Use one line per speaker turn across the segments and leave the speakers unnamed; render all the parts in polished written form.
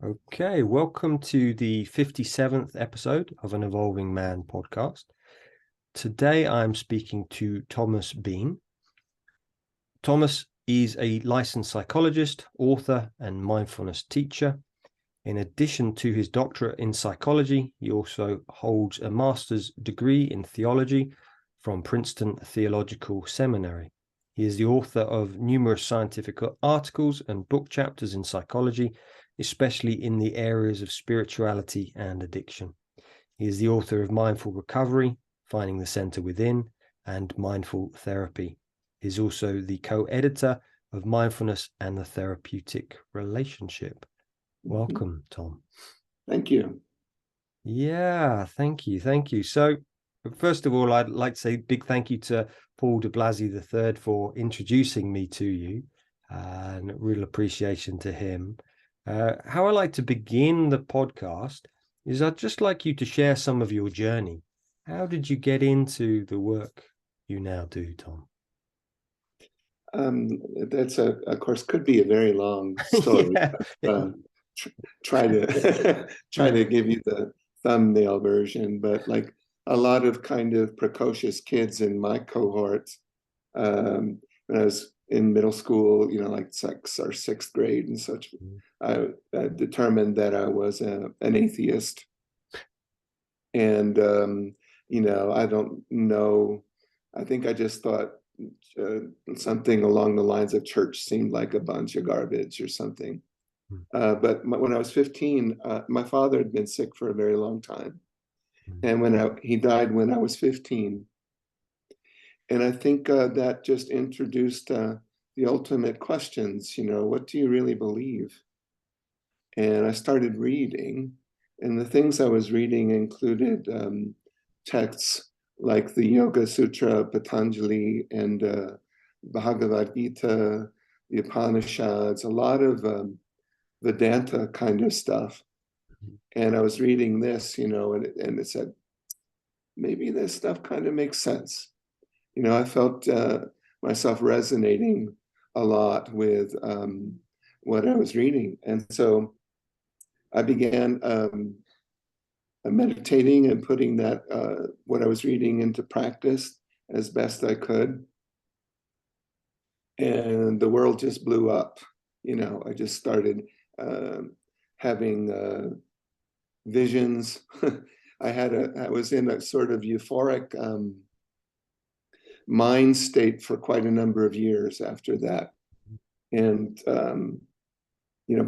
Okay, welcome to the 57th episode of an Evolving Man podcast. Today I'm speaking to Thomas Bean. Thomas is a licensed psychologist, author, and mindfulness teacher. In addition to his doctorate in psychology, he also holds a master's degree in theology from Princeton Theological Seminary. He is the author of numerous scientific articles and book chapters in psychology, especially in the areas of spirituality and addiction. He is the author of Mindful Recovery, Finding the Center Within, and Mindful Therapy. He is also the co-editor of Mindfulness and the Therapeutic Relationship. Welcome, Tom.
Thank you.
Yeah, thank you. Thank you. So, first of all, I'd like to say a big thank you to Paul de Blasi III for introducing me to you, and real appreciation to him. How I like to begin the podcast is I'd just like you to share some of your journey. How did you get into the work you now do, Tom?
That's of course, could be a very long story.
Yeah.
Try to give you the thumbnail version, but like a lot of kind of precocious kids in my cohort, when I was in middle school, like sixth or sixth grade and such, I determined that I was an atheist. And, I don't know, I think I just thought something along the lines of church seemed like a bunch of garbage or something. But when I was 15, my father had been sick for a very long time. And he died when I was 15. And I think that just introduced the ultimate questions, what do you really believe? And I started reading, and the things I was reading included texts like the Yoga Sutra, Patanjali, and Bhagavad Gita, the Upanishads, a lot of Vedanta kind of stuff. And I was reading this, and it said, maybe this stuff kind of makes sense. I felt myself resonating a lot with what I was reading. And so I began meditating and putting that what I was reading into practice as best I could. And the world just blew up. I just started having visions. I was in a sort of euphoric mind state for quite a number of years after that. And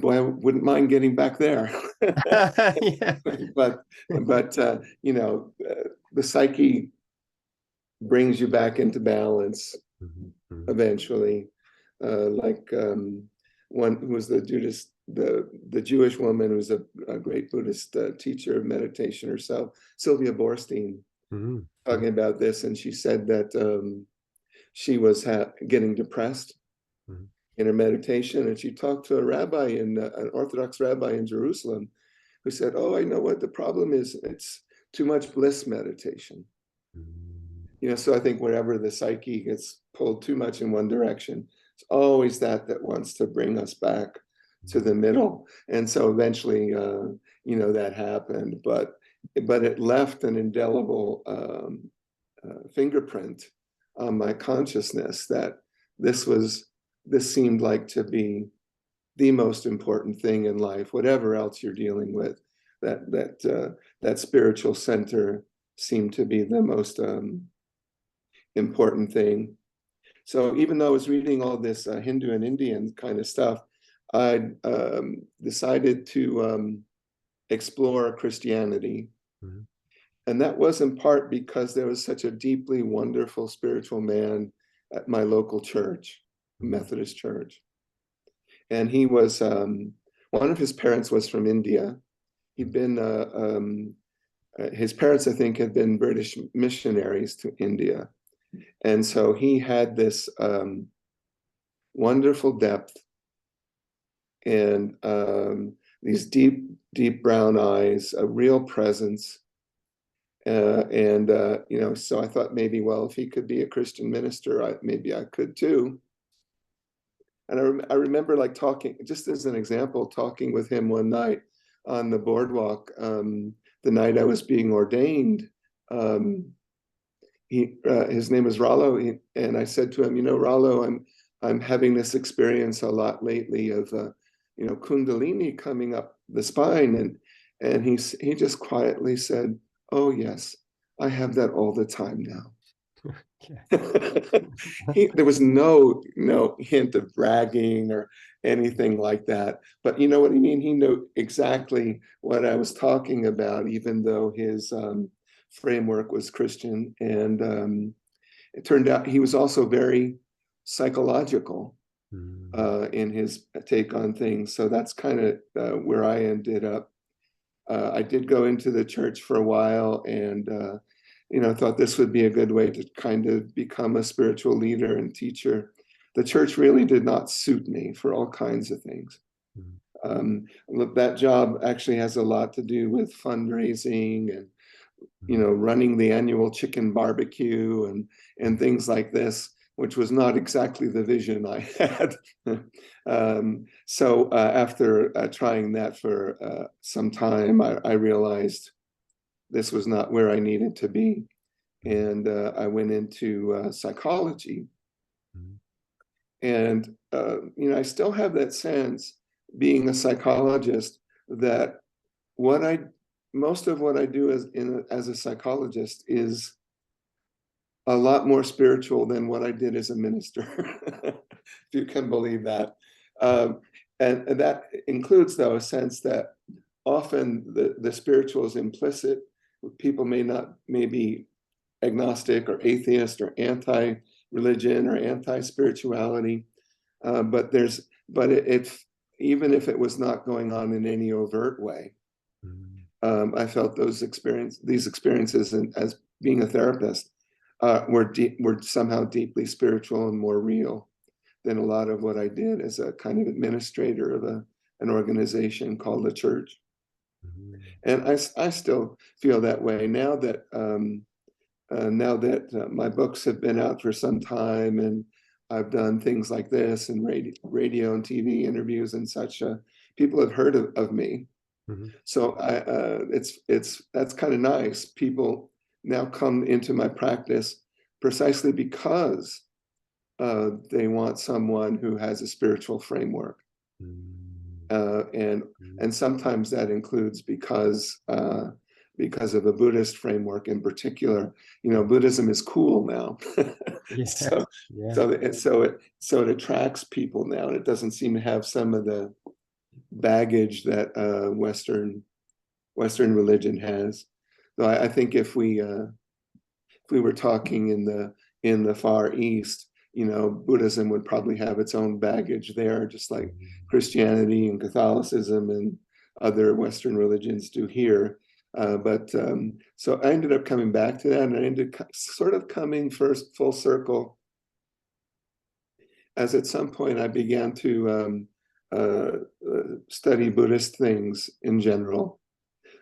boy, I wouldn't mind getting back there.
Yeah.
But the psyche brings you back into balance eventually. Like one who was the Jewish woman who was a great Buddhist teacher of meditation herself, Sylvia Boorstein, talking about this, and she said that she was getting depressed in her meditation, and she talked to a rabbi, an Orthodox rabbi in Jerusalem, who said, "Oh, I know what the problem is. It's too much bliss meditation." So I think wherever the psyche gets pulled too much in one direction, it's always that wants to bring us back to the middle. And so eventually, that happened, but it left an indelible fingerprint on my consciousness that this seemed like to be the most important thing in life, whatever else you're dealing with. That spiritual center seemed to be the most important thing. So even though I was reading all this Hindu and Indian kind of stuff, I decided to explore Christianity. And that was in part because there was such a deeply wonderful spiritual man at my local church, Methodist church. And he was, one of his parents was from India. He'd been, his parents, I think, had been British missionaries to India. And so he had this wonderful depth and these deep brown eyes, a real presence. So I thought maybe, well, if he could be a Christian minister, maybe I could too. And I remember like talking, just as an example, talking with him one night on the boardwalk, the night I was being ordained. His name is Rollo, and I said to him, you know, Rollo, I'm having this experience a lot lately of you know, Kundalini coming up the spine, and he just quietly said, "Oh yes, I have that all the time now." There was no hint of bragging or anything like that. But you know what I mean? He knew exactly what I was talking about, even though his framework was Christian. And it turned out he was also very psychological in his take on things. So that's kind of where I ended up. I did go into the church for a while, and you know, thought this would be a good way to kind of become a spiritual leader and teacher. The church really did not suit me for all kinds of things. That job actually has a lot to do with fundraising and, you know, running the annual chicken barbecue and things like this, which was not exactly the vision I had. So after trying that for some time, I realized this was not where I needed to be. And I went into psychology. And, you know, I still have that sense, being a psychologist, that most of what I do as a psychologist is a lot more spiritual than what I did as a minister, if you can believe that. And that includes, though, a sense that often the spiritual is implicit. People may be agnostic or atheist or anti-religion or anti-spirituality, but even if it was not going on in any overt way, I felt these experiences as being a therapist were somehow deeply spiritual and more real than a lot of what I did as a kind of administrator of an organization called the church. And I still feel that way now that my books have been out for some time, and I've done things like this and radio and TV interviews and such. People have heard of me, so that's kind of nice. People now come into my practice precisely because they want someone who has a spiritual framework, and sometimes that includes because of a Buddhist framework in particular. You know, Buddhism is cool now. So it attracts people now, and it doesn't seem to have some of the baggage that Western religion has. So I think if we were talking in the Far East, you know, Buddhism would probably have its own baggage there, just like Christianity and Catholicism and other Western religions do here. So I ended up coming back to that, and I ended sort of coming first full circle, as at some point I began to study Buddhist things in general.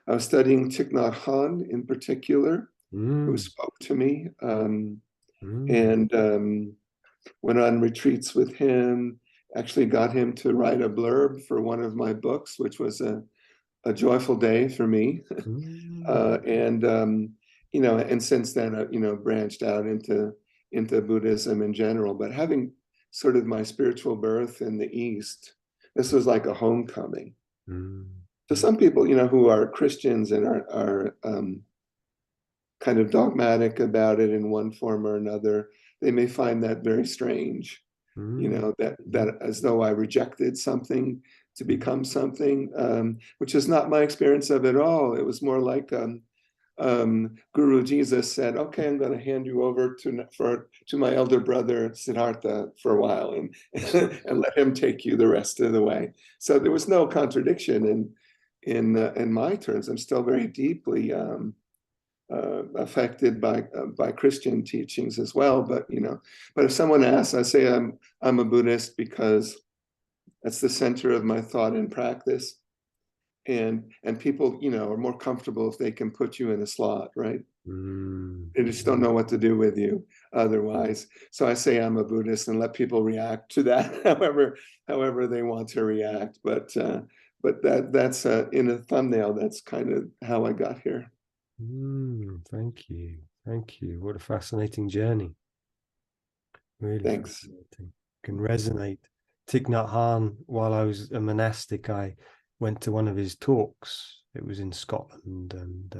I was studying Thich Nhat Hahn in particular, who spoke to me, and went on retreats with him, actually got him to write a blurb for one of my books, which was a joyful day for me. You know, and since then, you know, branched out into Buddhism in general. But having sort of my spiritual birth in the East, this was like a homecoming. So some people, you know, who are Christians and are kind of dogmatic about it in one form or another, they may find that very strange. You know, that as though I rejected something to become something, which is not my experience of it all. It was more like Guru Jesus said, "Okay, I'm going to hand you over to my elder brother Siddhartha for a while, and and let him take you the rest of the way." So there was no contradiction in my terms. I'm still very deeply affected by Christian teachings as well. But you know, if someone asks, I say I'm a Buddhist because that's the center of my thought and practice. And people, you know, are more comfortable if they can put you in a slot, right? They just don't know what to do with you otherwise. So I say I'm a Buddhist and let people react to that however they want to react. But that's in a thumbnail. That's kind of how I got here.
Thank you. Thank you. What a fascinating journey. Really
Thanks.
fascinating. Can resonate. Thich Nhat Hahn, while I was a monastic, I went to one of his talks. It was in Scotland, and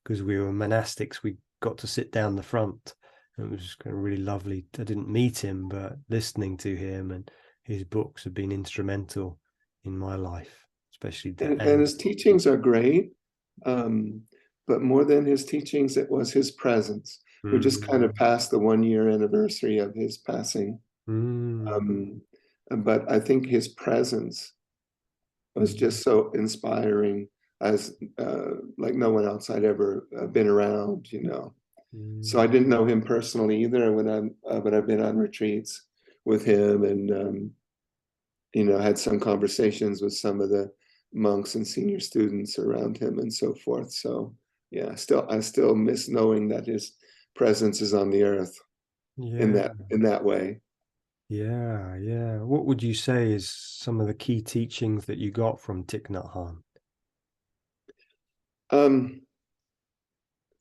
because we were monastics, we got to sit down the front. It was kind of really lovely. I didn't meet him, but listening to him and his books have been instrumental in my life, especially.
And his teachings are great, but more than his teachings, it was his presence. We just kind of passed the 1-year anniversary of his passing. But I think his presence was just so inspiring, as like no one else I'd ever been around, you know. So I didn't know him personally either, but I've been on retreats with him, and you know, had some conversations with some of the monks and senior students around him and so forth. So yeah, I still miss knowing that his presence is on the earth in that way.
Yeah. What would you say is some of the key teachings that you got from Thich Nhat Hanh?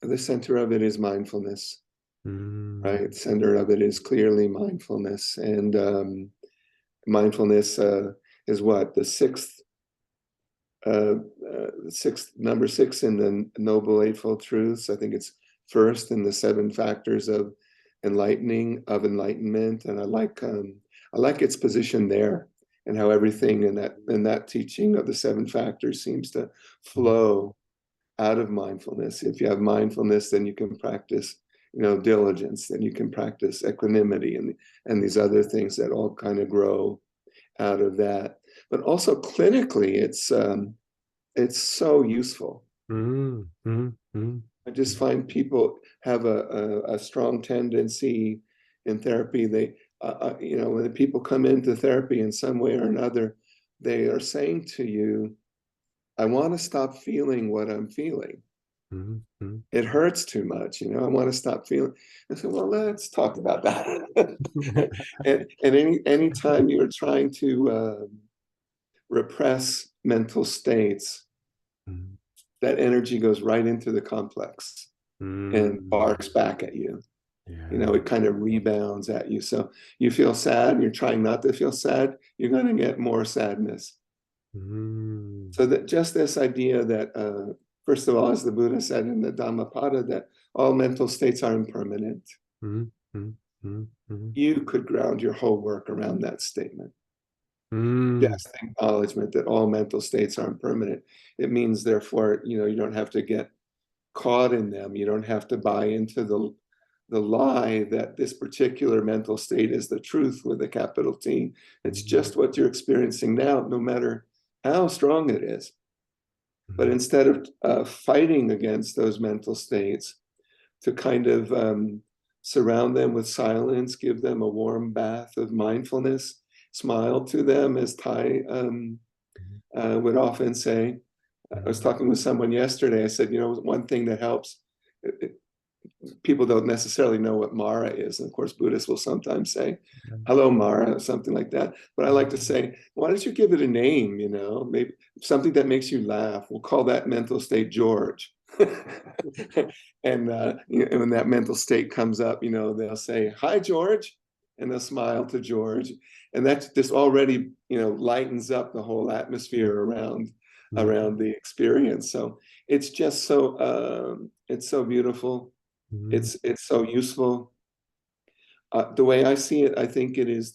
The center of it is mindfulness, right? Center of it is clearly mindfulness, and mindfulness is what the number 6 in the Noble Eightfold Truths. I think it's first in the 7 factors of enlightenment, and I like its position there, and how everything in that teaching of the 7 factors seems to flow out of mindfulness. If you have mindfulness, then you can practice, you know, diligence, then you can practice equanimity, and these other things that all kind of grow out of that. But also clinically, it's so useful. I just find people have a strong tendency in therapy. They, you know, when people come into therapy in some way or another, they are saying to you, I want to stop feeling what I'm feeling. It hurts too much, you know, I want to stop feeling. I said, well, let's talk about that. and any time you're trying to repress mental states, that energy goes right into the complex and barks back at you. You know, it kind of rebounds at you. So you feel sad, you're trying not to feel sad, you're going to get more sadness. So that just this idea that, first of all, as the Buddha said in the Dhammapada, that all mental states are impermanent. You could ground your whole work around that statement. Just the acknowledgement that all mental states are impermanent. It means, therefore, you know, you don't have to get caught in them. You don't have to buy into the lie that this particular mental state is the truth with a capital T. It's just what you're experiencing now, no matter how strong it is. But instead of fighting against those mental states, to kind of surround them with silence, give them a warm bath of mindfulness, smile to them, as Thay would often say. I was talking with someone yesterday. I said, you know, one thing that helps, people don't necessarily know what Mara is. And of course, Buddhists will sometimes say, hello, Mara, or something like that. But I like to say, why don't you give it a name, you know, maybe something that makes you laugh. We'll call that mental state George. And you know, when that mental state comes up, you know, they'll say, hi, George. And they'll smile to George. And that's just already, you know, lightens up the whole atmosphere around the experience. So it's just so, it's so beautiful. It's so useful. The way I see it, I think it is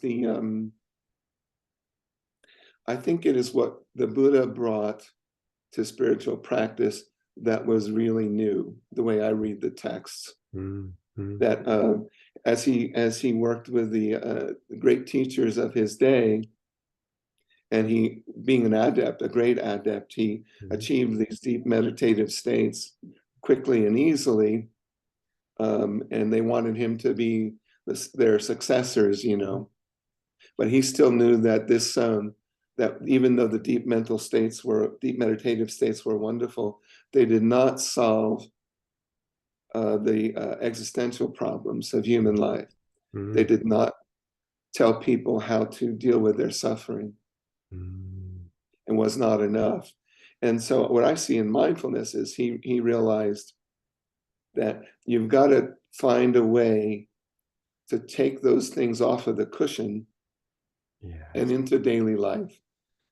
what the Buddha brought to spiritual practice that was really new. The way I read the texts, that as he worked with the great teachers of his day, and he, being an adept, a great adept, he achieved these deep meditative states quickly and easily. And they wanted him to be their successors, you know. But he still knew that that even though the deep meditative states were wonderful, they did not solve the existential problems of human life.
Mm.
They did not tell people how to deal with their suffering. And was not enough. And so what I see in mindfulness is he realized that you've got to find a way to take those things off of the cushion and into daily life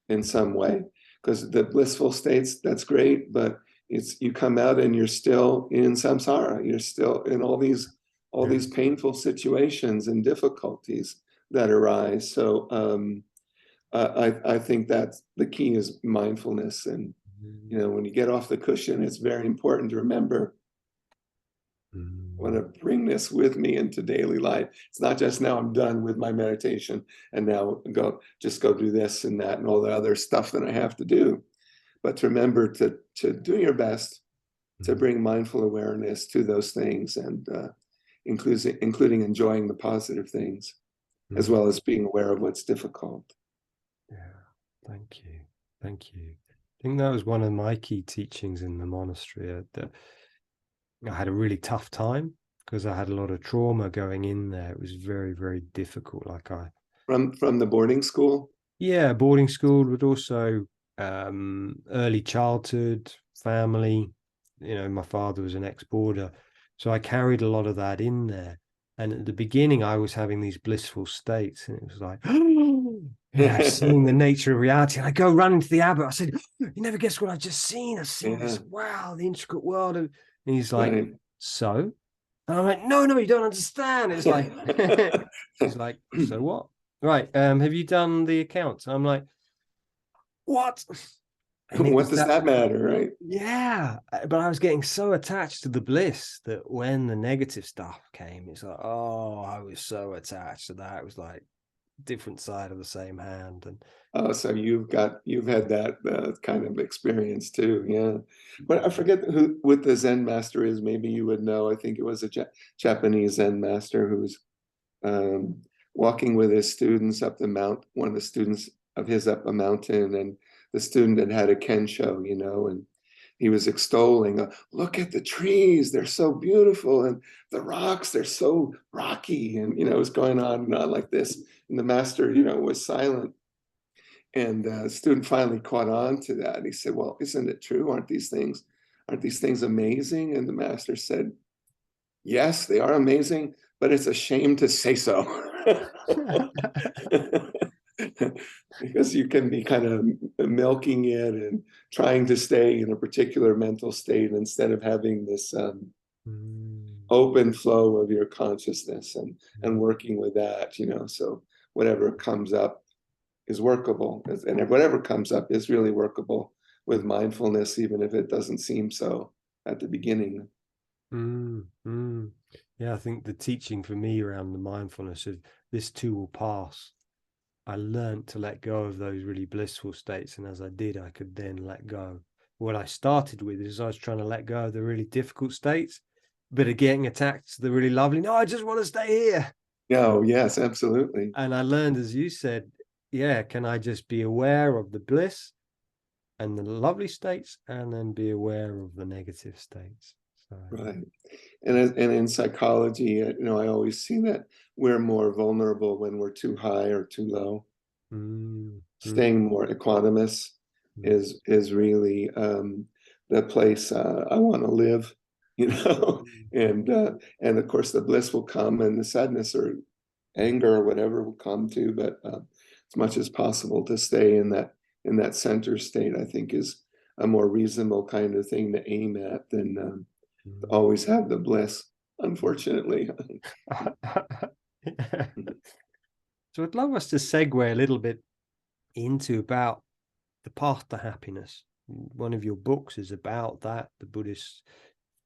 in some way. Because the blissful states, that's great, but you come out and you're still in samsara. You're still in all these painful situations and difficulties that arise. So I think that's the key is mindfulness. And when you get off the cushion, it's very important to remember, I want to bring this with me into daily life. It's not just now I'm done with my meditation and now go do this and that and all the other stuff that I have to do, but to remember to do your best to bring mindful awareness to those things, and including enjoying the positive things as well as being aware of what's difficult.
Thank you. I think that was one of my key teachings in the monastery, that I had a really tough time because I had a lot of trauma going in there. It was very, very difficult.
From the boarding school?
Yeah, boarding school, but also early childhood, family. My father was an ex-boarder, so I carried a lot of that in there. And at the beginning, I was having these blissful states, and it was like, seeing the nature of reality. And I go run into the abbot. I said, "You never guess what I've just seen. I've seen this. Wow, the intricate world." And he's like, "So?" And I'm like, "No, you don't understand." It's like, he's like, "So what? Right? Have you done the accounts?" I'm like, "What?"
What does that matter, right?
Yeah, but I was getting so attached to the bliss that when the negative stuff came, it's like, oh, I was so attached to that. It was like different side of the same hand. And
so you've had that kind of experience too, yeah. But I forget what the Zen master is. Maybe you would know. I think it was a Japanese Zen master who's walking with his students up the mount. One of the students of his up a mountain, and the student had a kensho, and he was extolling, look at the trees, they're so beautiful, and the rocks, they're so rocky, and it was going on and on like this. And the master, was silent. And the student finally caught on to that. He said, well, isn't it true? Aren't these things amazing? And the master said, yes, they are amazing, but it's a shame to say so. Because you can be kind of milking it and trying to stay in a particular mental state instead of having this open flow of your consciousness and working with that, so whatever comes up is workable, and whatever comes up is really workable with mindfulness, even if it doesn't seem so at the beginning.
Yeah, I think the teaching for me around the mindfulness of this too will pass. I learned to let go of those really blissful states, and as I did, I could then let go. What I started with is I was trying to let go of the really difficult states, but of getting attached to the really lovely. No, I just want to stay here.
Oh, yes, absolutely.
And I learned, as you said, can I just be aware of the bliss and the lovely states, and then be aware of the negative states?
Right. And in psychology, I always see that we're more vulnerable when we're too high or too low. Staying more equanimous is really the place I want to live, and of course the bliss will come, and the sadness or anger or whatever will come too. But as much as possible to stay in that center state, I think, is a more reasonable kind of thing to aim at than always have the bliss, unfortunately.
So I'd love us to segue a little bit into about the path to happiness. One of your books is about that, the Buddhist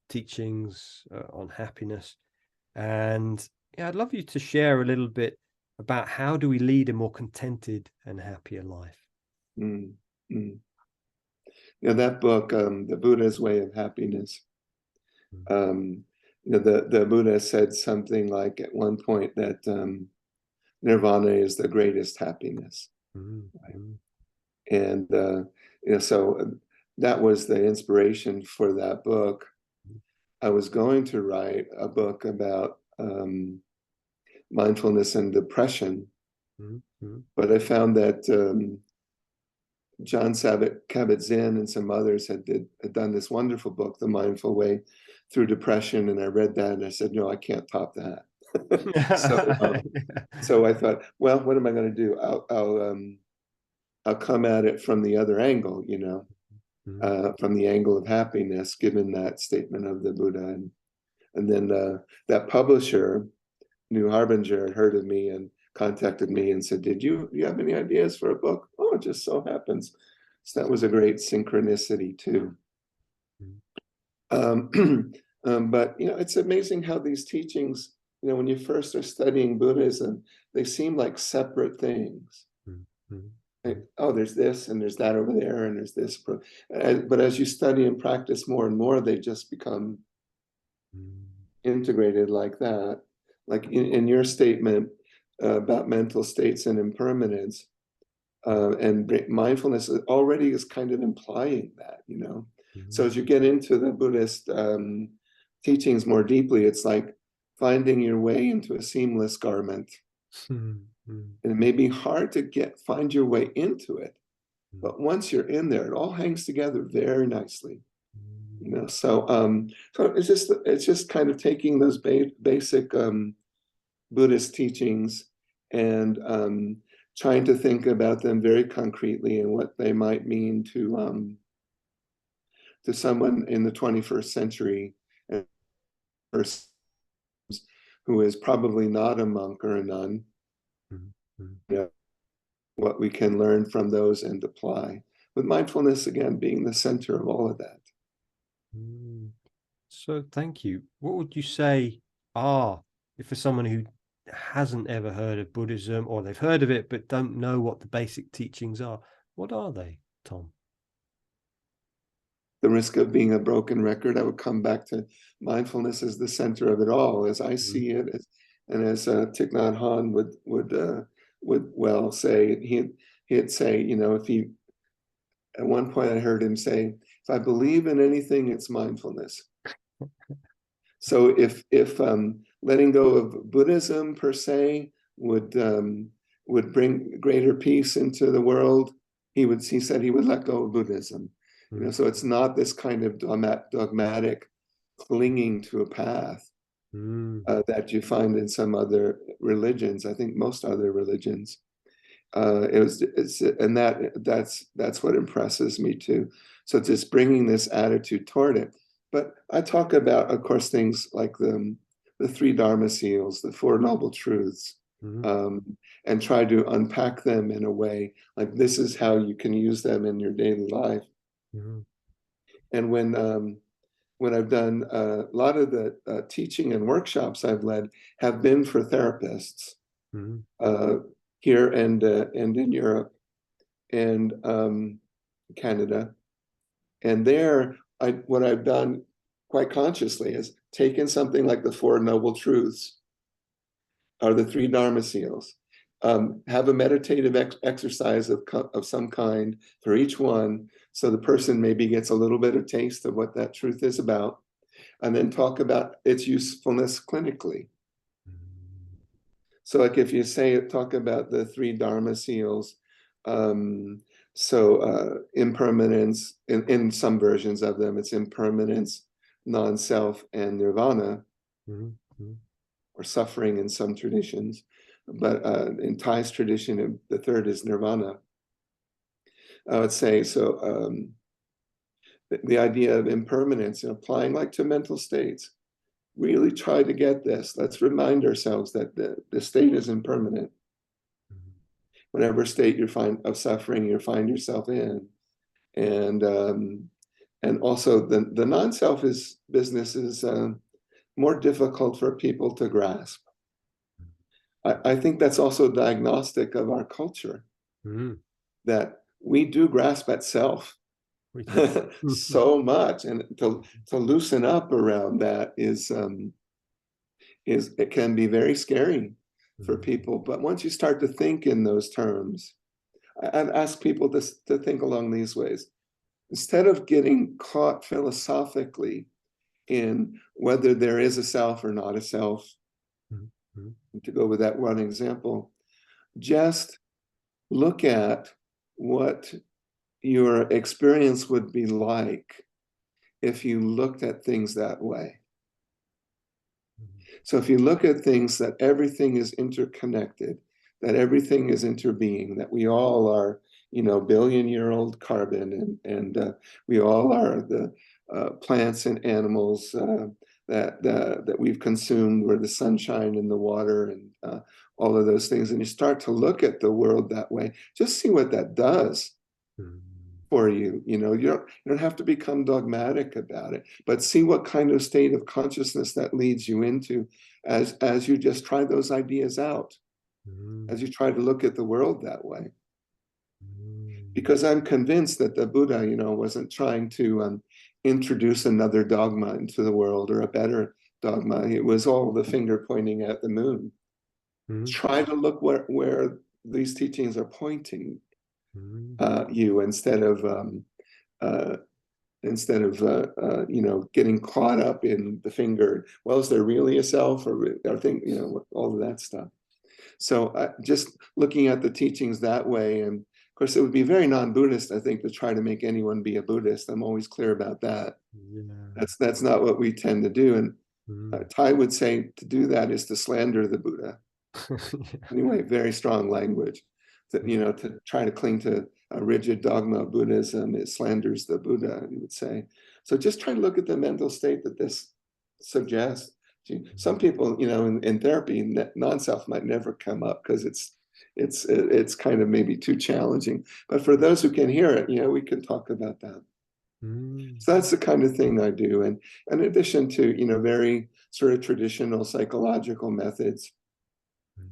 teachings on happiness. And I'd love you to share a little bit about how do we lead a more contented and happier life.
That book, The Buddha's Way of Happiness, the Buddha said something like at one point that nirvana is the greatest happiness. Right? And so that was the inspiration for that book. I was going to write a book about mindfulness and depression, but I found that John Kabat-Zinn and some others had done this wonderful book, The Mindful Way Through Depression, and I read that and I said, no, I can't top that. So I thought, well, what am I going to do? I'll come at it from the other angle, you know, from the angle of happiness, given that statement of the Buddha. And then that publisher, New Harbinger, heard of me and contacted me and said, do you have any ideas for a book? Oh, it just so happens. So that was a great synchronicity too. But, you know, it's amazing how these teachings, you know, when you first are studying Buddhism, they seem like separate things. Like, oh, there's this and there's that over there and there's this. But as you study and practice more and more, they just become integrated like that. Like in your statement about mental states and impermanence, and mindfulness already is kind of implying that, you know. So as you get into the Buddhist teachings more deeply, it's like finding your way into a seamless garment. And it may be hard to find your way into it, but once you're in there, it all hangs together very nicely. You know, so it's just kind of taking those basic Buddhist teachings and trying to think about them very concretely and what they might mean to someone in the 21st century who is probably not a monk or a nun. You know, what we can learn from those and apply, with mindfulness again being the center of all of that.
So thank you. What would you say if for someone who hasn't ever heard of Buddhism, or they've heard of it but don't know what the basic teachings are, what are they, Tom?
The risk of being a broken record, I would come back to mindfulness as the center of it all, as I see it, and as Thich Nhat Hahn would well say. He'd say, you know, at one point I heard him say, if I believe in anything, it's mindfulness. So if letting go of Buddhism per se would bring greater peace into the world, he said he would let go of Buddhism. You know, so it's not this kind of dogmatic clinging to a path that you find in some other religions. I think most other religions. That's what impresses me too. So it's just bringing this attitude toward it. But I talk about, of course, things like the three Dharma seals, the Four Noble Truths, and try to unpack them in a way like this is how you can use them in your daily life. And when I've done a lot of the teaching and workshops I've led have been for therapists here and in Europe and Canada. And there, what I've done quite consciously is taken something like the Four Noble Truths or the three Dharma seals, have a meditative exercise of some kind for each one, so the person maybe gets a little bit of taste of what that truth is about, and then talk about its usefulness clinically. So like if you talk about the three Dharma seals, impermanence, in some versions of them, it's impermanence, non-self, and nirvana, or suffering in some traditions. But in Thay's tradition, the third is nirvana. I would say, so the idea of impermanence and applying like to mental states, really try to get this. Let's remind ourselves that the state is impermanent. Whatever state of suffering you find yourself in. And also the non-self business is more difficult for people to grasp. I think that's also diagnostic of our culture, that we do grasp at self so much, and to loosen up around that is it can be very scary for people. But once you start to think in those terms, I've asked people to think along these ways. Instead of getting caught philosophically in whether there is a self or not a self.
Mm-hmm.
To go with that one example, just look at what your experience would be like if you looked at things that way. So if you look at things that everything is interconnected, that everything is interbeing, that we all are, billion-year-old carbon, and we all are the plants and animals that we've consumed. We're the sunshine and the water and all of those things. And you start to look at the world that way, just see what that does for you. You don't have to become dogmatic about it, but see what kind of state of consciousness that leads you into as you just try those ideas out, as you try to look at the world that way. Because I'm convinced that the Buddha, wasn't trying to introduce another dogma into the world or a better dogma. It was all the finger pointing at the moon. Try to look where these teachings are pointing you, instead of getting caught up in the finger. Well, is there really a self, or think, all of that stuff. So just looking at the teachings that way, and of course, it would be very non-Buddhist, I think, to try to make anyone be a Buddhist. I'm always clear about that. Yeah. That's not what we tend to do. And Thay would say to do that is to slander the Buddha. Anyway, very strong language. To try to cling to a rigid dogma of Buddhism, it slanders the Buddha, he would say. So just try to look at the mental state that this suggests. Some people, in therapy, non-self might never come up because it's kind of maybe too challenging. But for those who can hear it, we can talk about that. So that's the kind of thing I do. And in addition to, very sort of traditional psychological methods,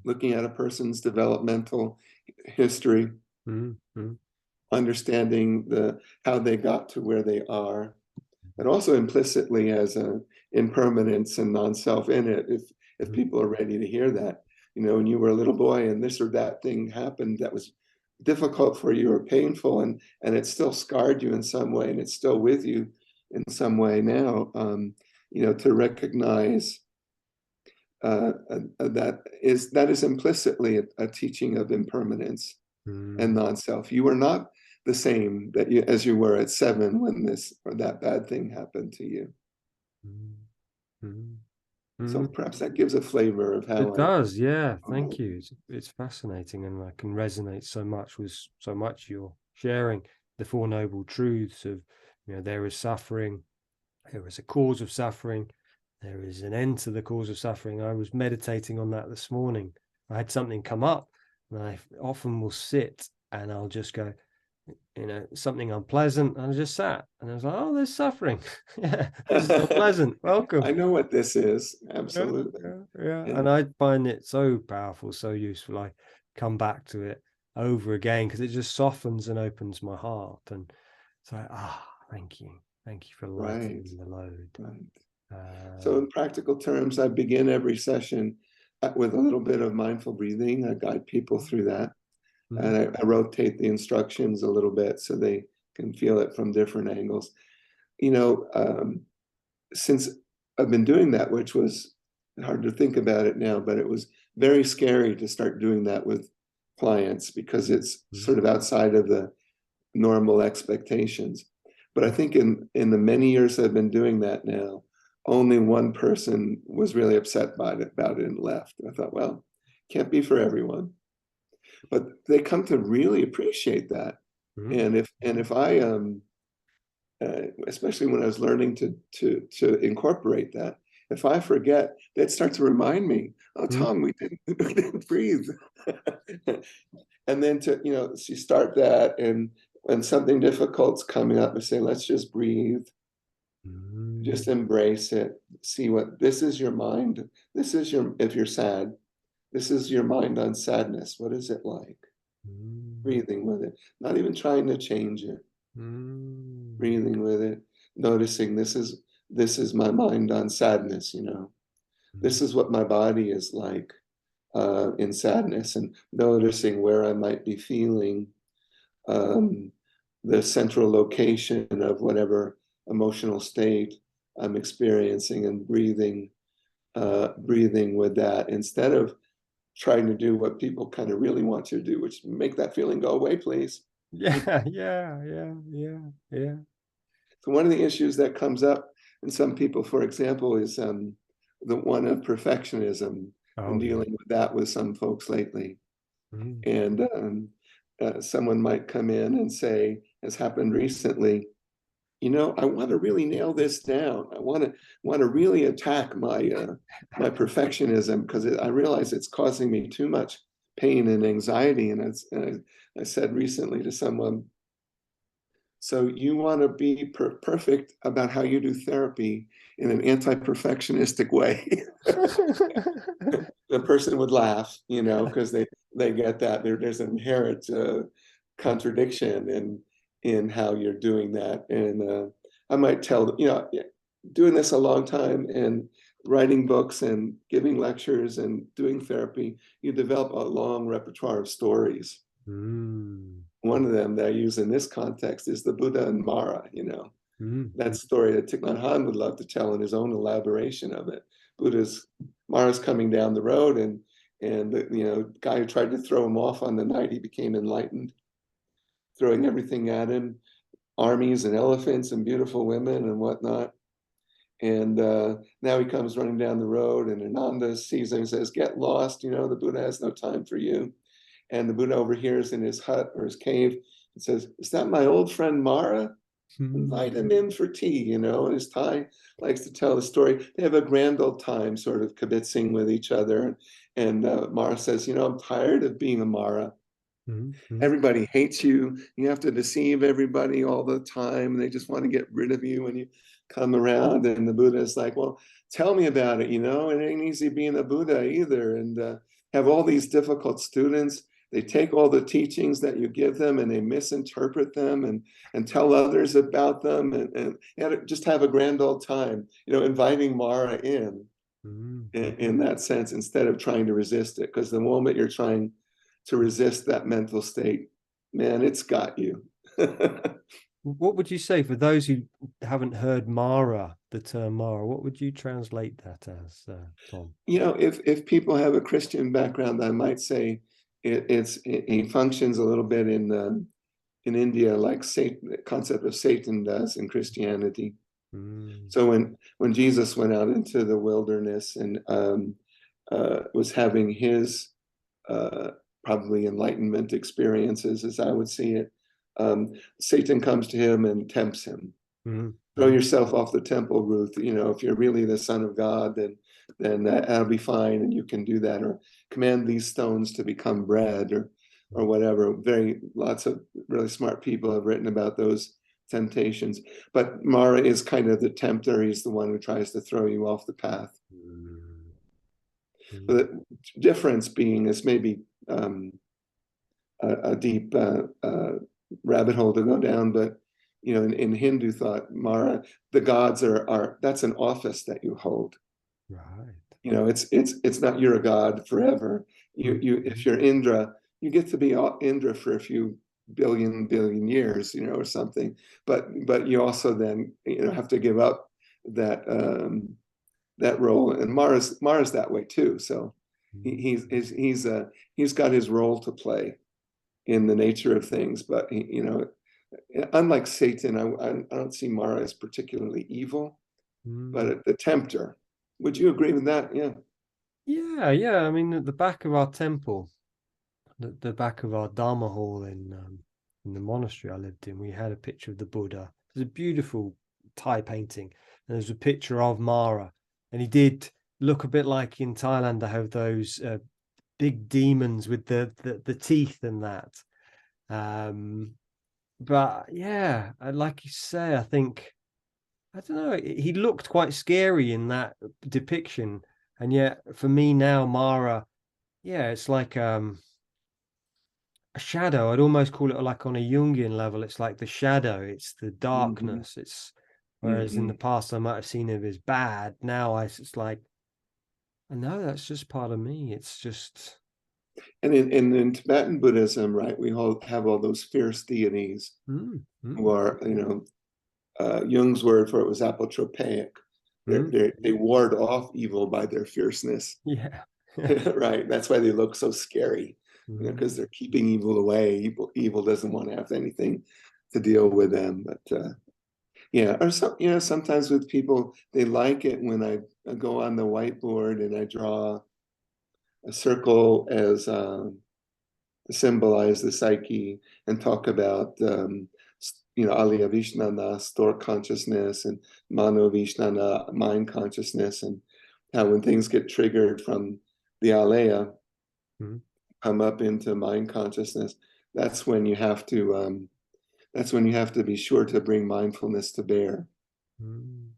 looking at a person's developmental history, understanding how they got to where they are, but also implicitly as an impermanence and non-self in it, if people are ready to hear that. When you were a little boy and this or that thing happened that was difficult for you or painful, and it still scarred you in some way, and it's still with you in some way now, to recognize that is implicitly a teaching of impermanence and non-self. You are not the same as you were at 7 when this or that bad thing happened to you. So perhaps that gives a flavor of how
it does. Yeah, thank you. It's fascinating, and I can resonate so much with so much you're sharing. The Four Noble Truths of, there is suffering, there is a cause of suffering, there is an end to the cause of suffering. I was meditating on that this morning. I had something come up, and I often will sit and I'll just go, something unpleasant, and I just sat and I was like, oh, there's suffering. Yeah, this is unpleasant. Welcome.
I know what this is. Absolutely.
Yeah. And I find it so powerful, so useful. I come back to it over again because it just softens and opens my heart. And so, thank you for lightening the load.
So in practical terms, I begin every session with a little bit of mindful breathing. I guide people through that. And I rotate the instructions a little bit so they can feel it from different angles. Since I've been doing that, which was hard to think about it now, but it was very scary to start doing that with clients because it's sort of outside of the normal expectations. But I think in the many years I've been doing that now, only one person was really upset about it and left. I thought, well, can't be for everyone. But they come to really appreciate that. And if I especially when I was learning to incorporate that, if I forget, they'd start to remind me, oh, Tom, we didn't breathe. And then so you start that, and when something difficult's coming up, I say, let's just breathe. Just embrace it. See this is your mind. This is if you're sad, this is your mind on sadness. What is it like? Breathing with it, not even trying to change it. Breathing with it, noticing this is my mind on sadness. This is what my body is like in sadness, and noticing where I might be feeling the central location of whatever emotional state I'm experiencing, and breathing with that, instead of trying to do what people kind of really want you to do, which make that feeling go away, please.
Yeah.
So one of the issues that comes up in some people, for example, is the one of perfectionism.
Oh,
And
yeah.
dealing with that with some folks lately.
Mm.
And someone might come in and say, has happened recently, I want to really nail this down. I want to really attack my perfectionism, because I realize it's causing me too much pain and anxiety. And I said recently to someone, so you want to be perfect about how you do therapy in an anti-perfectionistic way. The person would laugh, because they get that there's an inherent contradiction in how you're doing that. And I might tell, doing this a long time and writing books and giving lectures and doing therapy, you develop a long repertoire of stories.
Mm.
One of them that I use in this context is the Buddha and Mara, that story that Thich Nhat Hahn would love to tell in his own elaboration of it. Mara's coming down the road, and the guy who tried to throw him off on the night he became enlightened, throwing everything at him, armies and elephants and beautiful women and whatnot. And now he comes running down the road, and Ananda sees him and says, "Get lost, the Buddha has no time for you." And the Buddha overhears in his hut or his cave and says, "Is that my old friend Mara? Invite him in for tea," and his Thay likes to tell the story. They have a grand old time sort of kibitzing with each other. And Mara says, "I'm tired of being a Mara. Everybody hates you. You have to deceive everybody all the time. They just want to get rid of you when you come around." And the Buddha is like, "Well, tell me about it. It ain't easy being a Buddha either." And have all these difficult students. They take all the teachings that you give them and they misinterpret them and tell others about them and just have a grand old time, inviting Mara in that sense, instead of trying to resist it. Because the moment you're trying to resist that mental state, man, it's got you.
What would you say for those who haven't heard Mara, the term Mara? What would you translate that as, Tom?
If people have a Christian background, I might say he functions a little bit in India like Satan, the concept of Satan does in Christianity. So when Jesus went out into the wilderness and was having his probably enlightenment experiences, as I would see it, Satan comes to him and tempts him. Throw yourself off the temple, Ruth. If you're really the Son of God, then that'll be fine, and you can do that. Or command these stones to become bread, or whatever. Lots of really smart people have written about those temptations. But Mara is kind of the tempter. He's the one who tries to throw you off the path. But the difference being is maybe a deep rabbit hole to go down, but in Hindu thought, Mara, the gods are that's an office that you hold.
Right.
It's not you're a god forever. If you're Indra, you get to be Indra for a few billion years, or something. But you also then have to give up that that role. And Mara's that way too. So he's got his role to play in the nature of things. But unlike Satan, I don't see Mara as particularly evil, but the tempter. Would you agree with that? Yeah.
Yeah. I mean, at the back of our temple, the back of our Dharma hall in the monastery I lived in, we had a picture of the Buddha. There's a beautiful Thai painting, and there's a picture of Mara, and he did look a bit like in Thailand. They have those big demons with the teeth and that. But yeah, like you say, I think, I don't know, he looked quite scary in that depiction, and yet for me now, Mara, yeah, it's like a shadow. I'd almost call it like on a Jungian level. It's like the shadow. It's the darkness. It's whereas in the past I might have seen it as bad. Now it's like, no, that's just part of me. It's just.
And in Tibetan Buddhism, right, we all have all those fierce deities who are, Jung's word for it was apotropaic.
Mm.
They ward off evil by their fierceness.
Yeah.
Right. That's why they look so scary, because they're keeping evil away. Evil doesn't want to have anything to deal with them. But yeah, or sometimes with people, they like it when I go on the whiteboard and I draw a circle as to symbolize the psyche and talk about Alaya Vishnana, store consciousness, and Mano Vishnana, mind consciousness, and how when things get triggered from the Alaya, come up into mind consciousness, that's when you have to be sure to bring mindfulness to bear.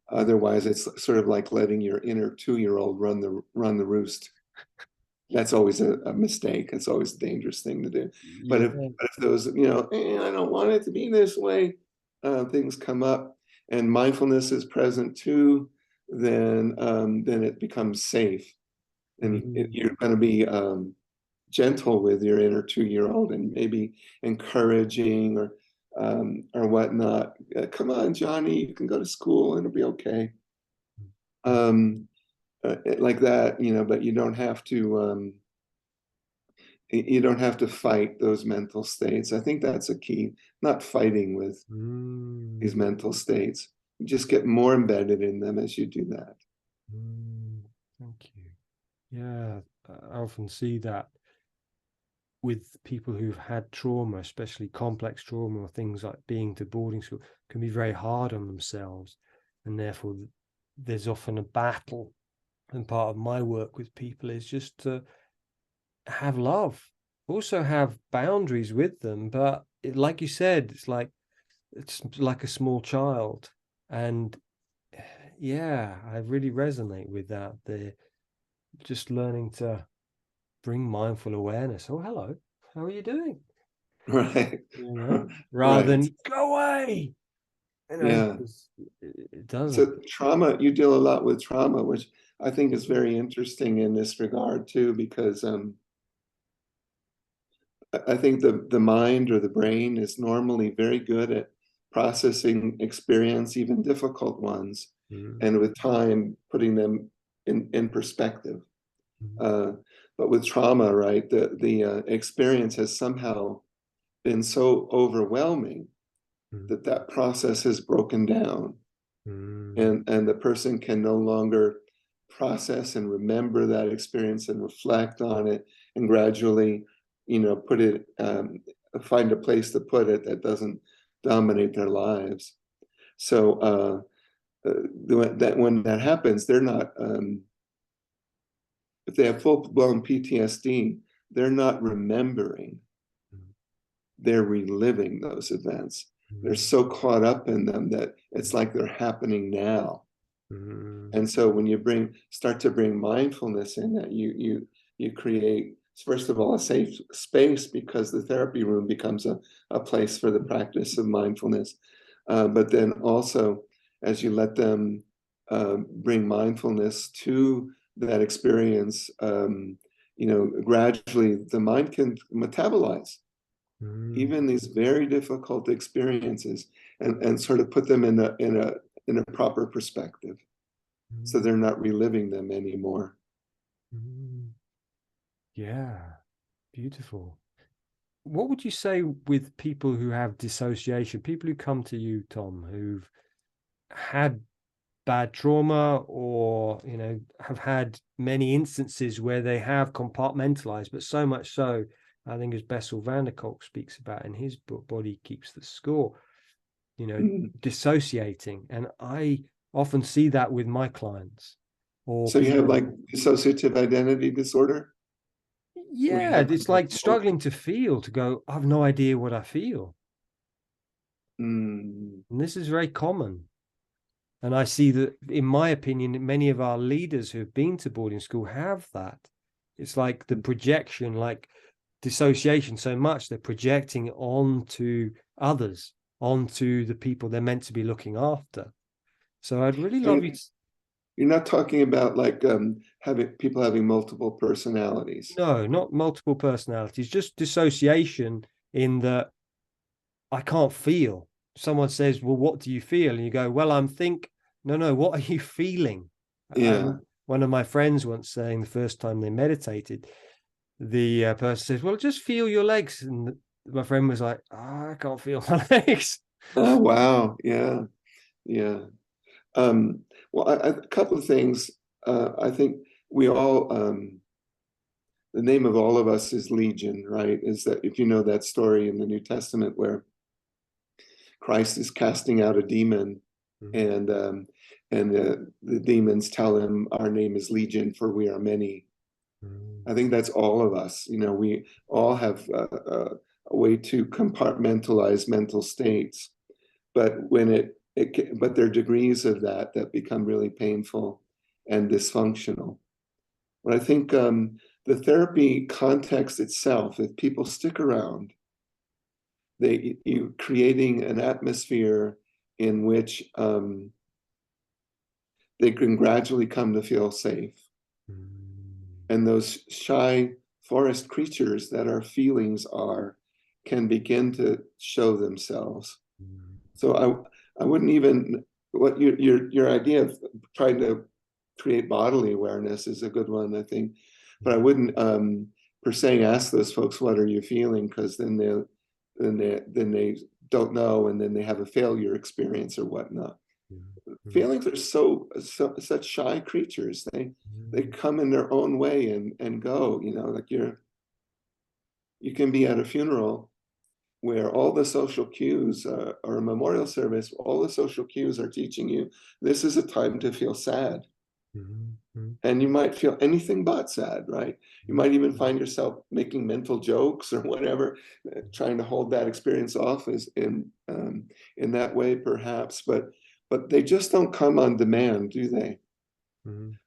Otherwise, it's sort of like letting your inner 2-year-old run the roost. That's always a mistake. It's always a dangerous thing to do. But if those, I don't want it to be this way, things come up, and mindfulness is present too, then it becomes safe, and you're going to be gentle with your inner 2-year-old, and maybe encouraging or whatnot. Come on, Johnny, you can go to school and it'll be okay. Like that, but you don't have to fight those mental states. I think that's a key, not fighting with these mental states. You just get more embedded in them as you do that.
Thank you. Yeah, I often see that with people who've had trauma, especially complex trauma, or things like being to boarding school, can be very hard on themselves, and therefore there's often a battle. And part of my work with people is just to have love, also have boundaries with them. But like you said, it's like a small child. And yeah, I really resonate with that. They're just learning to bring mindful awareness. Oh, hello, how are you doing?
Right.
Rather
right.
than go away.
Yeah.
It doesn't.
So trauma, you deal a lot with trauma, which I think is very interesting in this regard too, because I think the mind or the brain is normally very good at processing experience, even difficult ones, and with time putting them in perspective. But with trauma, right, the experience has somehow been so overwhelming that process has broken down, and the person can no longer process and remember that experience and reflect on it, and gradually put it find a place to put it that doesn't dominate their lives. So when that happens, they're not if they have full-blown PTSD, they're not remembering, they're reliving those events. They're so caught up in them that it's like they're happening now. And so when you start to bring mindfulness in, that you create, first of all, a safe space, because the therapy room becomes a place for the practice of mindfulness. But then also, as you let them bring mindfulness to that experience, gradually the mind can metabolize even these very difficult experiences, and sort of put them in a proper perspective, so they're not reliving them anymore.
Yeah, beautiful. What would you say with people who have dissociation, people who come to you, Tom, who've had bad trauma, or have had many instances where they have compartmentalized, but so much so, I think, as Bessel van der Kolk speaks about in his book Body Keeps the Score, dissociating. And I often see that with my clients. Or
so you have like dissociative identity disorder?
Yeah, it's like struggling to go, I have no idea what I feel. And this is very common. And I see that, in my opinion, many of our leaders who've been to boarding school have that. It's like the projection, like dissociation so much, they're projecting onto others, onto the people they're meant to be looking after. So I'd really love you to...
You're not talking about like having multiple personalities.
No, not multiple personalities, just dissociation in that I can't feel. someone says, well, what do you feel? And you go, well, no, what are you feeling?
Yeah.
One of my friends once saying the first time they meditated, the person says, well, just feel your legs. And my friend was like, oh, I can't feel my legs.
Oh, wow. Yeah. Yeah. Well, a couple of things. I think we all, the name of all of us is Legion, right? Is that, if you know that story in the New Testament where Christ is casting out a demon, and the demons tell him, our name is Legion, for we are many. I think that's all of us. We all have a way to compartmentalize mental states, but but there are degrees of that become really painful and dysfunctional. But I think the therapy context itself, if people stick around, you creating an atmosphere in which they can gradually come to feel safe. And those shy forest creatures that our feelings are can begin to show themselves. So I wouldn't even, what your idea of trying to create bodily awareness is a good one, I think. But I wouldn't per se ask those folks, what are you feeling? Because then they don't know, and then they have a failure experience or whatnot. Feelings are such shy creatures. They come in their own way and go. Like you can be at a funeral where all the social cues, or a memorial service, all the social cues are teaching you this is a time to feel sad. And you might feel anything but sad, right? You might even find yourself making mental jokes or whatever, trying to hold that experience off in that way, perhaps. But they just don't come on demand, do they?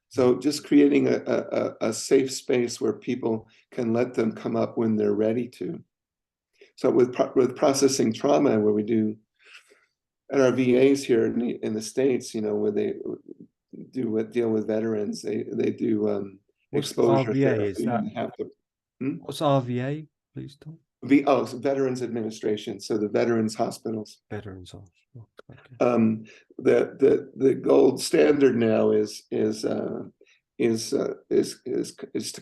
So just creating a safe space where people can let them come up when they're ready to. So with processing trauma, where we do at our VAs here in the States, where they deal with veterans, they do exposure
RVA,
therapy.
is that?
And have to,
What's RVA, please, Tom?
so Veterans Administration, so the veterans hospitals.
Veterans Hospital. Okay.
The gold standard now is to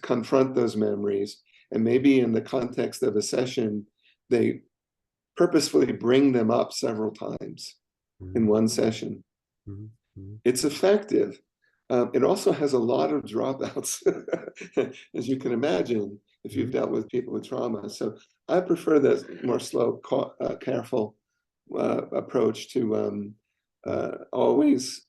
confront those memories, and maybe in the context of a session, they purposefully bring them up several times in one session. It's effective. It also has a lot of dropouts, as you can imagine, if you've dealt with people with trauma. So I prefer the more slow, careful approach to always